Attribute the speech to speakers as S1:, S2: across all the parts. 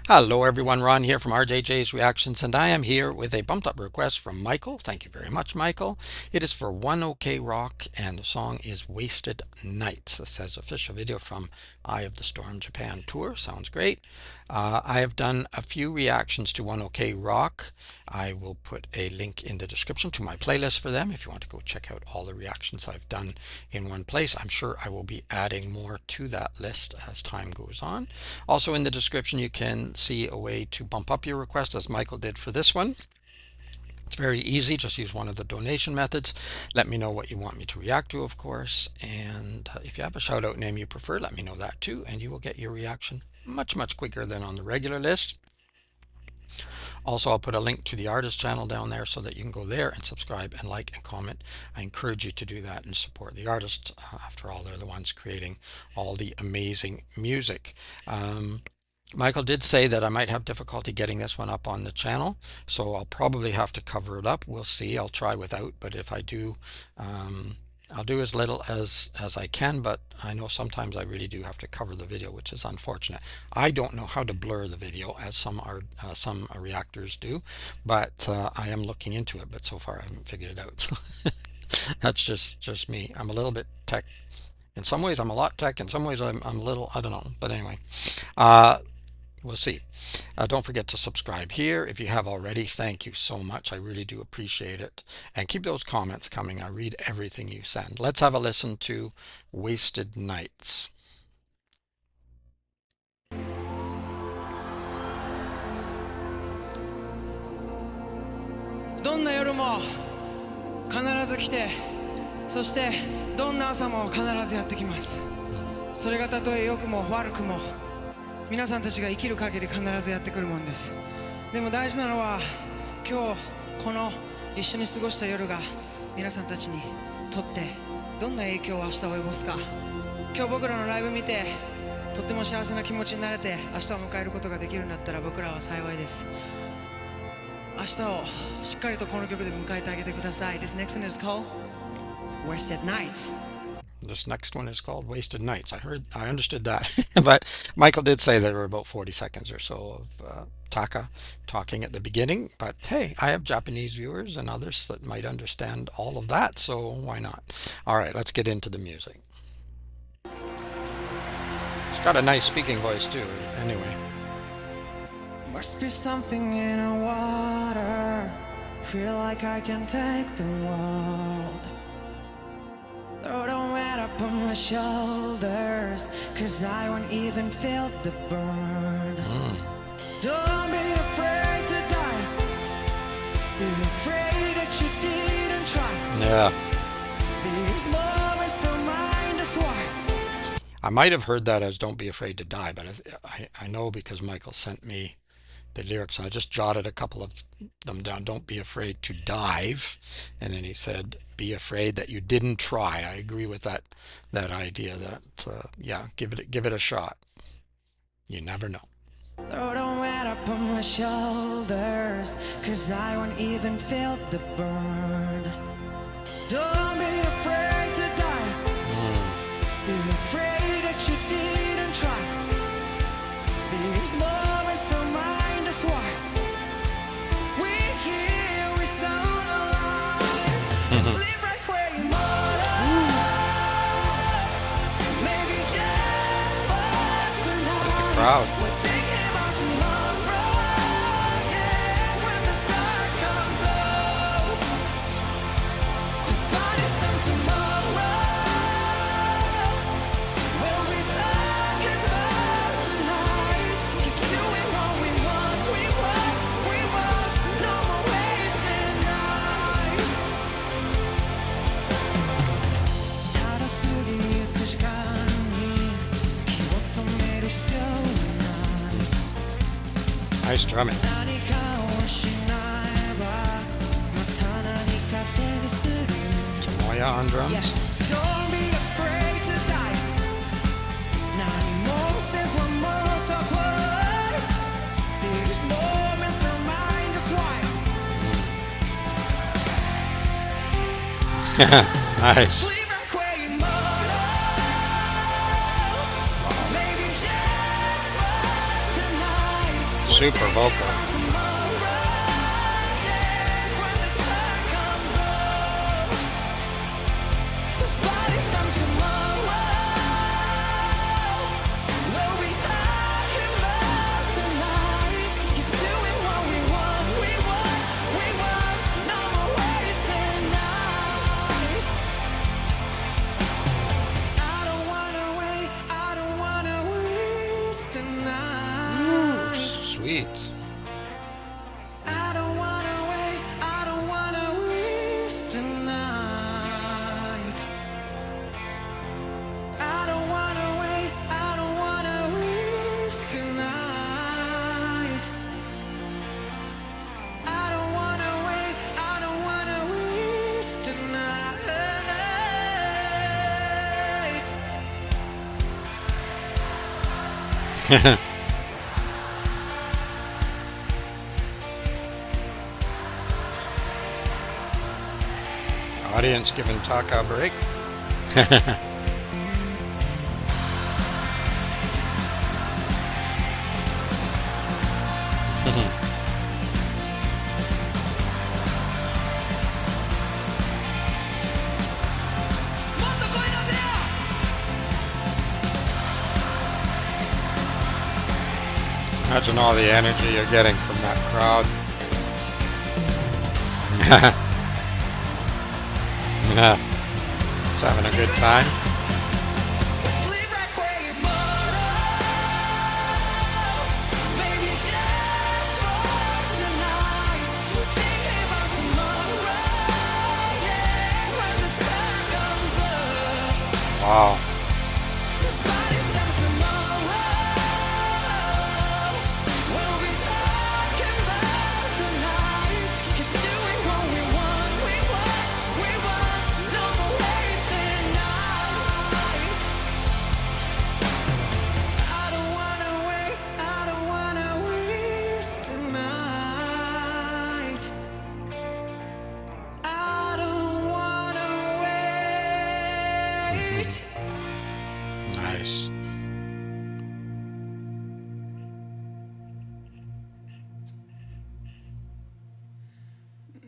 S1: Hello everyone, Ron here from RJJ's Reactions, and I am here with a bumped up request from Michael. Thank you very much, Michael. It is for One OK Rock, and the song is Wasted Nights. It says official video from Eye of the Storm Japan tour. Sounds great. I have done a few reactions to One OK Rock. I will put a link in the description to my playlist for them if you want to go check out all the reactions I've done in one place. I'm sure I will be adding more to that list as time goes on. Also in the description you can see a way to bump up your request as Michael did for this one. It's very easy. Just use one of the donation methods. Let me know what you want me to react to, of course. And if you have a shout out name you prefer, let me know that too. And you will get your reaction much quicker than on the regular list. Also, I'll put a link to the artist channel down there so that you can go there and subscribe and like and comment. I encourage you to do that and support the artist. After all, they're the ones creating all the amazing music. Michael did say that I might have difficulty getting this one up on the channel, so I'll probably have to cover it up. We'll see. I'll try without, but if I do, I'll do as little as I can, but I know sometimes I really do have to cover the video, which is unfortunate. I don't know how to blur the video as some reactors do, but I am looking into it, but so far I haven't figured it out. That's just me. I'm a little bit tech. In some ways I'm a lot tech, in some ways I'm a little, I don't know, but anyway. We'll see. Don't forget to subscribe here if you have already. Thank you so much. I really do appreciate it. And keep those comments coming. I read everything you send. Let's have a listen to Wasted Nights.
S2: どんな夜も必ず来て、そしてどんな朝も必ずやってきます。それがたとえ良くも悪くも皆さんたちが生きる限り必ずやってくるもんです。でも大事なのは今日この一緒に過ごした夜が皆さんたちにとってどんな影響を明日及ぼすか。今日僕らのライブ見てとっても幸せな気持ちになれて明日を迎えることができるんだったら僕らは幸いです。明日をしっかりとこの曲で迎えてあげてください。This next one is called Wasted Nights.
S1: This next one is called Wasted Nights. I understood that. But Michael did say there were about 40 seconds or so of Taka talking at the beginning. But hey, I have Japanese viewers and others that might understand all of that, so why not? All right, let's get into the music. It's got a nice speaking voice too, anyway.
S2: Must be something in the water. Feel like I can take the world. Throw the weight up on my shoulders, 'cause I won't even feel the burn. Don't be afraid to die. Be afraid that you didn't try.
S1: Yeah.
S2: These moments feel mine, that's why.
S1: I might have heard that as "Don't be afraid to die," but I know because Michael sent me the lyrics. I just jotted a couple of them down. Don't be afraid to dive, and then he said, "Be afraid that you didn't try." I agree with that idea. That yeah, give it a shot. You never know.
S2: Throw the weight up on my shoulders, 'cause I won't even feel the burn. Don't be afraid to die. Be afraid that you didn't try. These moments feel mine, that's why. We're here, we sound alive. Sleep right where you are. Maybe just for tonight.
S1: Look at the crowd.
S2: We're thinking about tomorrow. Yeah, when the sun comes up. This body's done tomorrow. We'll be talking about tonight. Keep doing what we want, we want. No more wasted nights. ただ過ぎゆく時間に気を止める必要はない。
S1: Nice drumming.
S2: 何かをしないばまた何か手にする。
S1: Tomoya on drums.
S2: Yes, don't be afraid to die. 何もせずはもっと来い。These moments feel mine, that's why.
S1: Nice.
S2: Sleep right where you are. Maybe just for tonight.
S1: super vocal. Ooh, sweet.
S2: I don't wanna wait, I don't wanna waste tonight. I don't wanna wait, I don't wanna waste tonight. I don't wanna wait, I don't wanna waste tonight.
S1: Audience giving Taka a break. Imagine all the energy you're getting from that crowd. Yeah, it's having a good time. Wow. Nice.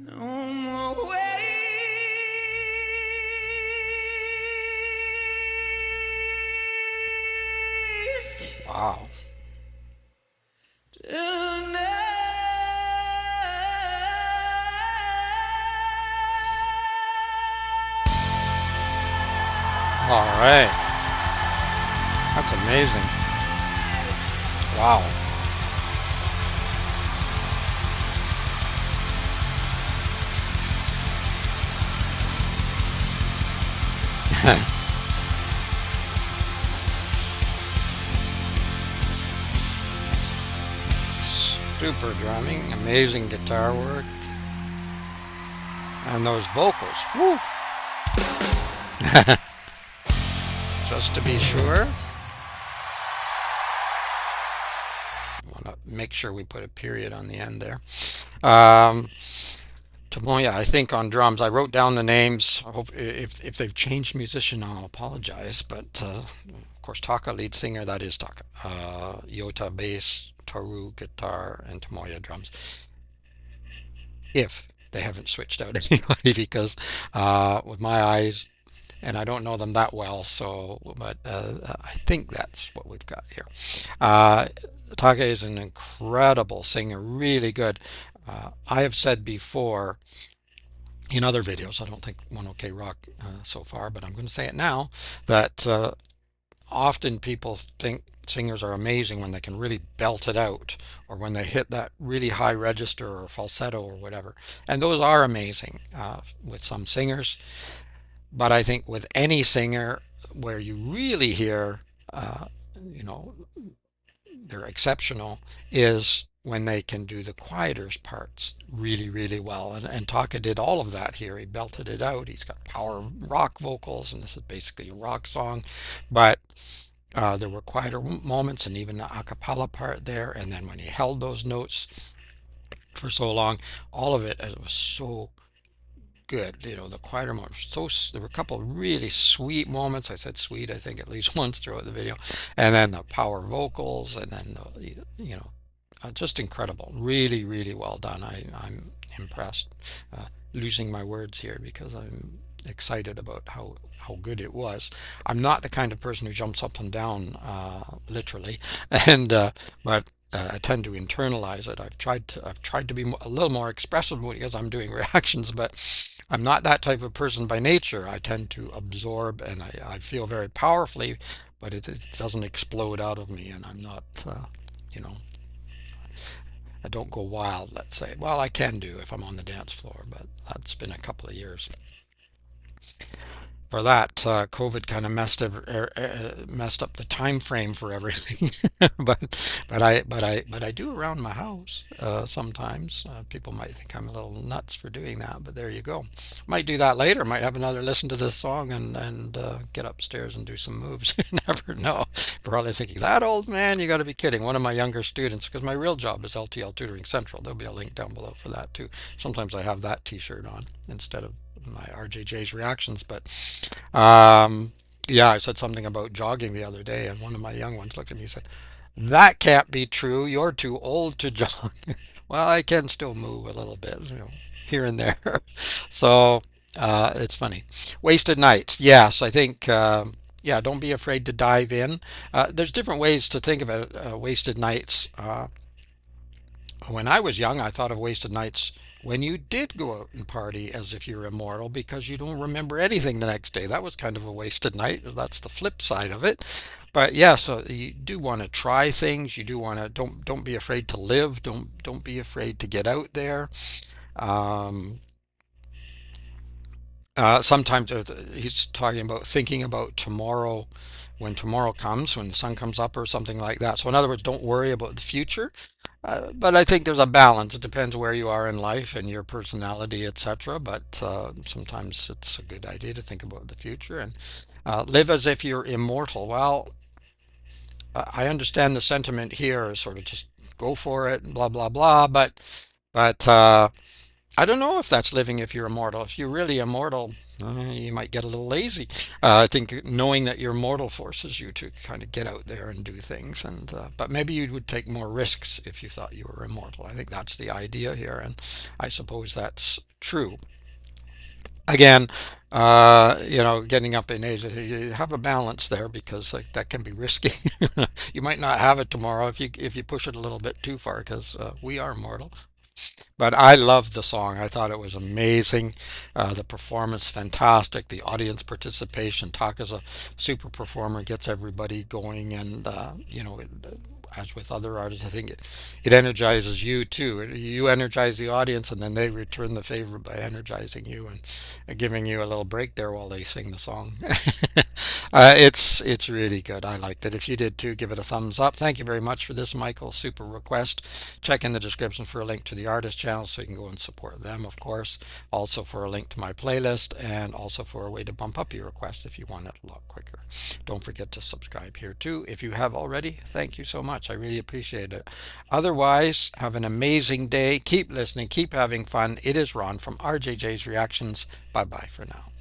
S2: No more waste
S1: Wow. All right. That's amazing. Wow. Super drumming, amazing guitar work, and those vocals. Woo! Just to be sure, want to make sure we put a period on the end there. Um, Tomoya, I think on drums, I wrote down the names. I hope if they've changed musician, I'll apologize. But of course, Taka lead singer, that is Taka. Yota bass, Toru guitar, and Tomoya drums. If they haven't switched out anybody, because with my eyes, and I don't know them that well, so but I think that's what we've got here. Uh, Taka is an incredible singer, really good. I have said before in other videos, I don't think One OK Rock so far, but I'm going to say it now, that often people think singers are amazing when they can really belt it out or when they hit that really high register or falsetto or whatever. And those are amazing with some singers. But I think with any singer where you really hear, uh, you know, they're exceptional is when they can do the quieter parts really, really well. And Taka did all of that here. He belted it out. He's got power rock vocals, and this is basically a rock song. But there were quieter moments and even the a cappella part there. And then when he held those notes for so long, all of it was so good. You know, the quieter moments. So there were a couple of really sweet moments. I said sweet, I think at least once throughout the video. And then the power vocals, and then the, Just incredible. Really, really well done. I'm impressed. Losing my words here because I'm excited about how good it was. I'm not the kind of person who jumps up and down literally, and but I tend to internalize it. I've tried to be a little more expressive because I'm doing reactions, but I'm not that type of person by nature. I tend to absorb and I feel very powerfully, but it doesn't explode out of me, and I'm not, you know, I don't go wild, let's say. Well, I can do if I'm on the dance floor, but that's been a couple of years for that. COVID kind of messed up the time frame for everything. But I do around my house sometimes. People might think I'm a little nuts for doing that, but there you go. Might do that later. Might have another listen to this song and get upstairs and do some moves. You never know. Probably thinking that old man. You got to be kidding. One of my younger students, because my real job is LTL Tutoring Central. There'll be a link down below for that too. Sometimes I have that T-shirt on instead of my RJJ's reactions, but yeah, I said something about jogging the other day, and one of my young ones looked at me and said, "That can't be true. You're too old to jog." Well, I can still move a little bit, here and there. So it's funny. Wasted nights. Yes, I think. Yeah, don't be afraid to dive in. There's different ways to think of it. Wasted nights. When I was young, I thought of wasted nights when you did go out and party as if you're immortal because you don't remember anything the next day. That was kind of a wasted night. That's the flip side of it. But yeah, so you do want to try things. You do want to don't be afraid to live. Don't be afraid to get out there. Um, Sometimes he's talking about thinking about tomorrow when tomorrow comes, when the sun comes up or something like that. So in other words, don't worry about the future. But I think there's a balance. It depends where you are in life and your personality, etc. But sometimes it's a good idea to think about the future and live as if you're immortal. Well, I understand the sentiment here, sort of just go for it, blah blah blah. But I don't know if that's living if you're immortal. If you're really immortal, you might get a little lazy. I think knowing that you're immortal forces you to kind of get out there and do things. And but maybe you would take more risks if you thought you were immortal. I think that's the idea here, and I suppose that's true. Again, getting up in age, you have a balance there because like that can be risky. You might not have it tomorrow if you push it a little bit too far because we are mortal. But I loved the song. I thought it was amazing. The performance, fantastic. The audience participation. Taka's a super performer, gets everybody going. And, as with other artists, I think it energizes you too. You energize the audience, and then they return the favor by energizing you and giving you a little break there while they sing the song. It's really good. I liked it. If you did too, give it a thumbs up. Thank you very much for this, Michael. Super request. Check in the description for a link to the artist channel so you can go and support them, of course. Also for a link to my playlist and also for a way to bump up your request if you want it a lot quicker. Don't forget to subscribe here too. If you have already, thank you so much. I really appreciate it. Otherwise, have an amazing day. Keep listening. Keep having fun. It is Ron from RJJ's Reactions. Bye bye for now.